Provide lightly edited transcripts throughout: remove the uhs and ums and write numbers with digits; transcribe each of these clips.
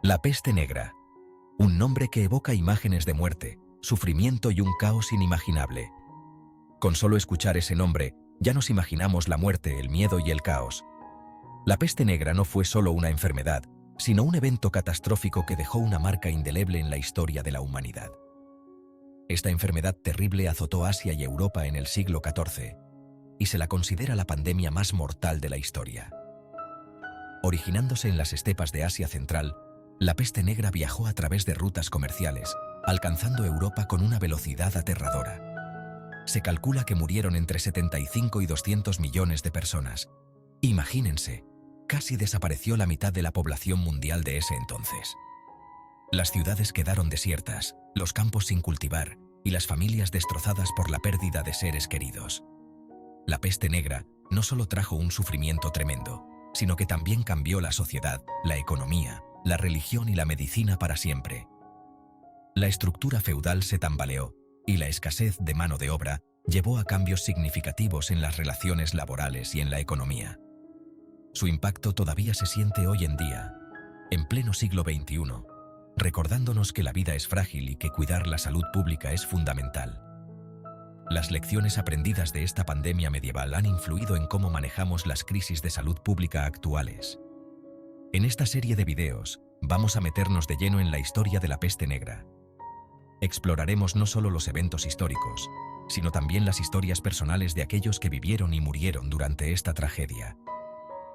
La peste negra, un nombre que evoca imágenes de muerte, sufrimiento y un caos inimaginable. Con solo escuchar ese nombre, ya nos imaginamos la muerte, el miedo y el caos. La peste negra no fue solo una enfermedad, sino un evento catastrófico que dejó una marca indeleble en la historia de la humanidad. Esta enfermedad terrible azotó Asia y Europa en el siglo XIV, y se la considera la pandemia más mortal de la historia. Originándose en las estepas de Asia Central, la peste negra viajó a través de rutas comerciales, alcanzando Europa con una velocidad aterradora. Se calcula que murieron entre 75 y 200 millones de personas. Imagínense, casi desapareció la mitad de la población mundial de ese entonces. Las ciudades quedaron desiertas, los campos sin cultivar y las familias destrozadas por la pérdida de seres queridos. La peste negra no solo trajo un sufrimiento tremendo, sino que también cambió la sociedad, la economía, la religión y la medicina para siempre. La estructura feudal se tambaleó y la escasez de mano de obra llevó a cambios significativos en las relaciones laborales y en la economía. Su impacto todavía se siente hoy en día, en pleno siglo XXI, recordándonos que la vida es frágil y que cuidar la salud pública es fundamental. Las lecciones aprendidas de esta pandemia medieval han influido en cómo manejamos las crisis de salud pública actuales. En esta serie de videos, vamos a meternos de lleno en la historia de la peste negra. Exploraremos no solo los eventos históricos, sino también las historias personales de aquellos que vivieron y murieron durante esta tragedia.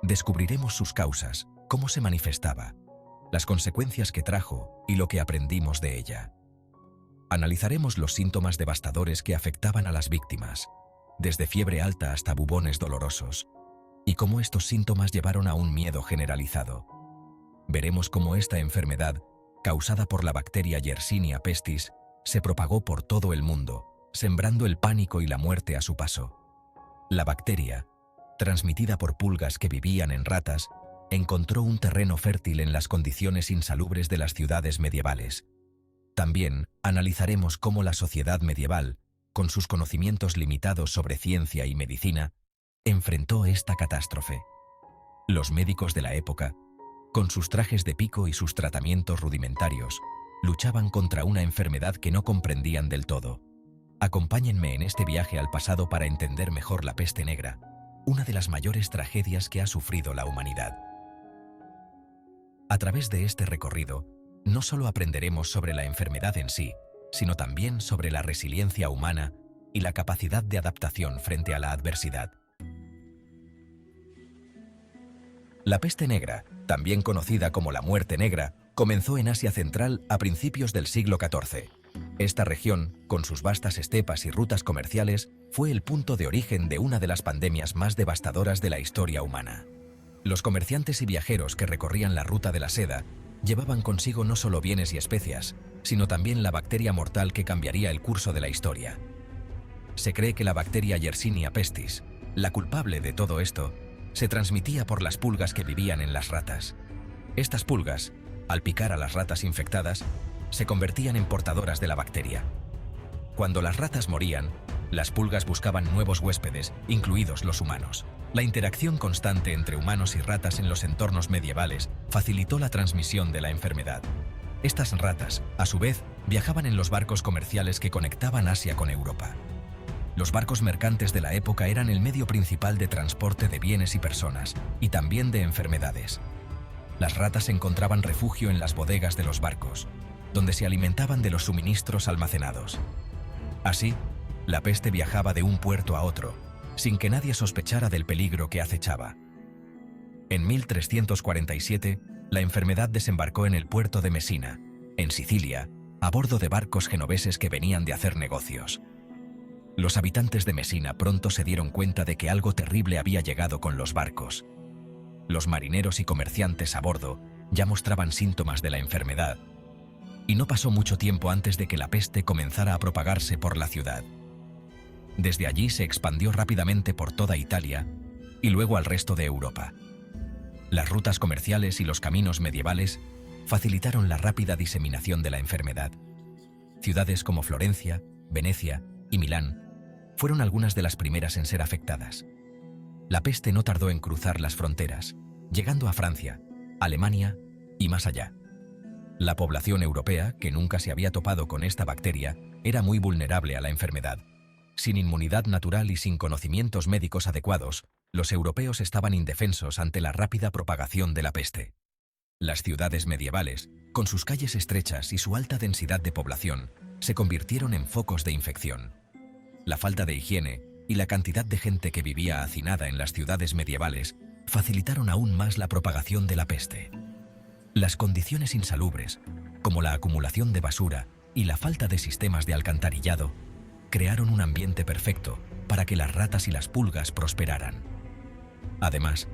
Descubriremos sus causas, cómo se manifestaba, las consecuencias que trajo y lo que aprendimos de ella. Analizaremos los síntomas devastadores que afectaban a las víctimas, desde fiebre alta hasta bubones dolorosos, y cómo estos síntomas llevaron a un miedo generalizado. Veremos cómo esta enfermedad, causada por la bacteria Yersinia pestis, se propagó por todo el mundo, sembrando el pánico y la muerte a su paso. La bacteria, transmitida por pulgas que vivían en ratas, encontró un terreno fértil en las condiciones insalubres de las ciudades medievales. También analizaremos cómo la sociedad medieval, con sus conocimientos limitados sobre ciencia y medicina, enfrentó esta catástrofe. Los médicos de la época, con sus trajes de pico y sus tratamientos rudimentarios, luchaban contra una enfermedad que no comprendían del todo. Acompáñenme en este viaje al pasado para entender mejor la peste negra, una de las mayores tragedias que ha sufrido la humanidad. A través de este recorrido, no solo aprenderemos sobre la enfermedad en sí, sino también sobre la resiliencia humana y la capacidad de adaptación frente a la adversidad. La peste negra, también conocida como la muerte negra, comenzó en Asia Central a principios del siglo XIV. Esta región, con sus vastas estepas y rutas comerciales, fue el punto de origen de una de las pandemias más devastadoras de la historia humana. Los comerciantes y viajeros que recorrían la ruta de la seda llevaban consigo no solo bienes y especias, sino también la bacteria mortal que cambiaría el curso de la historia. Se cree que la bacteria Yersinia pestis, la culpable de todo esto, se transmitía por las pulgas que vivían en las ratas. Estas pulgas, al picar a las ratas infectadas, se convertían en portadoras de la bacteria. Cuando las ratas morían, las pulgas buscaban nuevos huéspedes, incluidos los humanos. La interacción constante entre humanos y ratas en los entornos medievales facilitó la transmisión de la enfermedad. Estas ratas, a su vez, viajaban en los barcos comerciales que conectaban Asia con Europa. Los barcos mercantes de la época eran el medio principal de transporte de bienes y personas, y también de enfermedades. Las ratas encontraban refugio en las bodegas de los barcos, donde se alimentaban de los suministros almacenados. Así, la peste viajaba de un puerto a otro, sin que nadie sospechara del peligro que acechaba. En 1347, la enfermedad desembarcó en el puerto de Mesina, en Sicilia, a bordo de barcos genoveses que venían de hacer negocios. Los habitantes de Mesina pronto se dieron cuenta de que algo terrible había llegado con los barcos. Los marineros y comerciantes a bordo ya mostraban síntomas de la enfermedad, y no pasó mucho tiempo antes de que la peste comenzara a propagarse por la ciudad. Desde allí se expandió rápidamente por toda Italia y luego al resto de Europa. Las rutas comerciales y los caminos medievales facilitaron la rápida diseminación de la enfermedad. Ciudades como Florencia, Venecia y Milán fueron algunas de las primeras en ser afectadas. La peste no tardó en cruzar las fronteras, llegando a Francia, Alemania y más allá. La población europea, que nunca se había topado con esta bacteria, era muy vulnerable a la enfermedad. Sin inmunidad natural y sin conocimientos médicos adecuados, los europeos estaban indefensos ante la rápida propagación de la peste. Las ciudades medievales, con sus calles estrechas y su alta densidad de población, se convirtieron en focos de infección. La falta de higiene y la cantidad de gente que vivía hacinada en las ciudades medievales facilitaron aún más la propagación de la peste. Las condiciones insalubres, como la acumulación de basura y la falta de sistemas de alcantarillado, crearon un ambiente perfecto para que las ratas y las pulgas prosperaran. Además,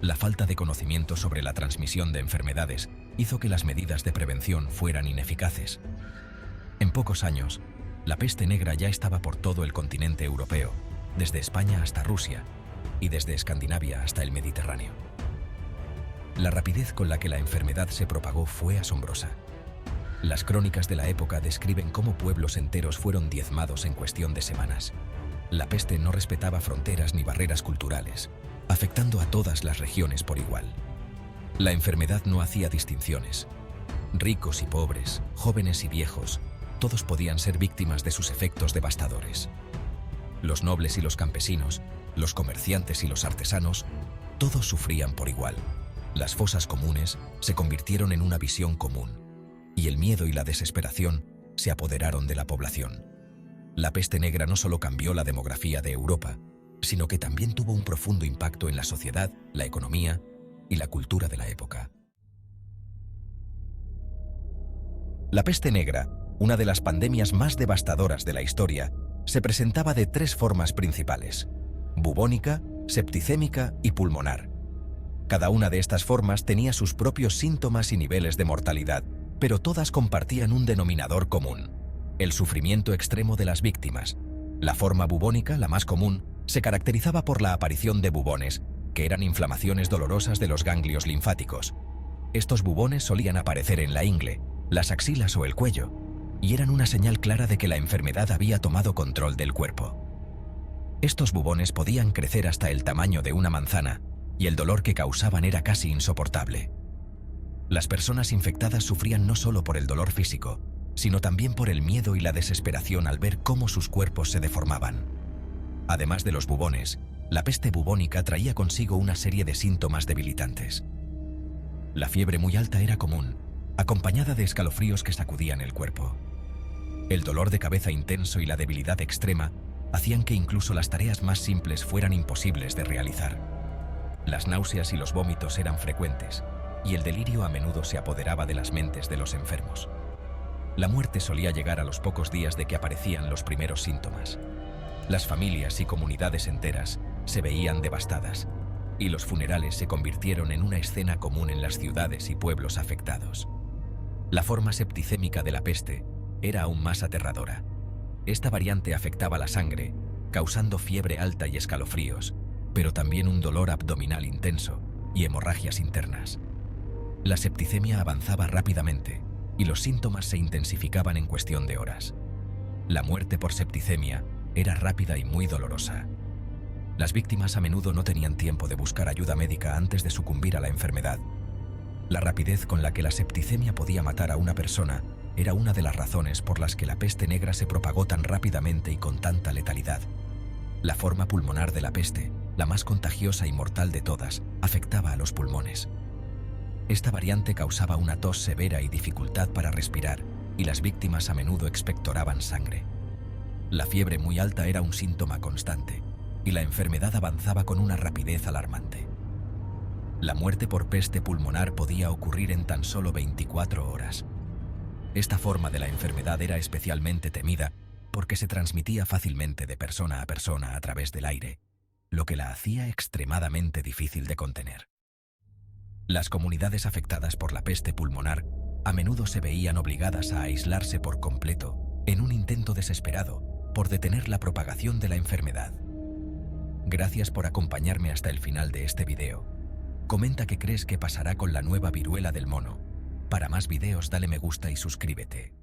la falta de conocimiento sobre la transmisión de enfermedades hizo que las medidas de prevención fueran ineficaces. En pocos años, la peste negra ya estaba por todo el continente europeo, desde España hasta Rusia y desde Escandinavia hasta el Mediterráneo. La rapidez con la que la enfermedad se propagó fue asombrosa. Las crónicas de la época describen cómo pueblos enteros fueron diezmados en cuestión de semanas. La peste no respetaba fronteras ni barreras culturales, afectando a todas las regiones por igual. La enfermedad no hacía distinciones. Ricos y pobres, jóvenes y viejos, todos podían ser víctimas de sus efectos devastadores. Los nobles y los campesinos, los comerciantes y los artesanos, todos sufrían por igual. Las fosas comunes se convirtieron en una visión común, y el miedo y la desesperación se apoderaron de la población. La peste negra no solo cambió la demografía de Europa, sino que también tuvo un profundo impacto en la sociedad, la economía y la cultura de la época. La peste negra, una de las pandemias más devastadoras de la historia, se presentaba de tres formas principales: bubónica, septicémica y pulmonar. Cada una de estas formas tenía sus propios síntomas y niveles de mortalidad, pero todas compartían un denominador común: el sufrimiento extremo de las víctimas. La forma bubónica, la más común, se caracterizaba por la aparición de bubones, que eran inflamaciones dolorosas de los ganglios linfáticos. Estos bubones solían aparecer en la ingle, las axilas o el cuello, y eran una señal clara de que la enfermedad había tomado control del cuerpo. Estos bubones podían crecer hasta el tamaño de una manzana, y el dolor que causaban era casi insoportable. Las personas infectadas sufrían no solo por el dolor físico, sino también por el miedo y la desesperación al ver cómo sus cuerpos se deformaban. Además de los bubones, la peste bubónica traía consigo una serie de síntomas debilitantes. La fiebre muy alta era común, acompañada de escalofríos que sacudían el cuerpo. El dolor de cabeza intenso y la debilidad extrema hacían que incluso las tareas más simples fueran imposibles de realizar. Las náuseas y los vómitos eran frecuentes, y el delirio a menudo se apoderaba de las mentes de los enfermos. La muerte solía llegar a los pocos días de que aparecían los primeros síntomas. Las familias y comunidades enteras se veían devastadas, y los funerales se convirtieron en una escena común en las ciudades y pueblos afectados. La forma septicémica de la peste era aún más aterradora. Esta variante afectaba la sangre, causando fiebre alta y escalofríos, pero también un dolor abdominal intenso y hemorragias internas. La septicemia avanzaba rápidamente y los síntomas se intensificaban en cuestión de horas. La muerte por septicemia era rápida y muy dolorosa. Las víctimas a menudo no tenían tiempo de buscar ayuda médica antes de sucumbir a la enfermedad. La rapidez con la que la septicemia podía matar a una persona era una de las razones por las que la peste negra se propagó tan rápidamente y con tanta letalidad. La forma pulmonar de la peste, la más contagiosa y mortal de todas, afectaba a los pulmones. Esta variante causaba una tos severa y dificultad para respirar, y las víctimas a menudo expectoraban sangre. La fiebre muy alta era un síntoma constante, y la enfermedad avanzaba con una rapidez alarmante. La muerte por peste pulmonar podía ocurrir en tan solo 24 horas. Esta forma de la enfermedad era especialmente temida porque se transmitía fácilmente de persona a persona a través del aire, lo que la hacía extremadamente difícil de contener. Las comunidades afectadas por la peste pulmonar a menudo se veían obligadas a aislarse por completo en un intento desesperado por detener la propagación de la enfermedad. Gracias por acompañarme hasta el final de este video. Comenta qué crees que pasará con la nueva viruela del mono. Para más videos dale me gusta y suscríbete.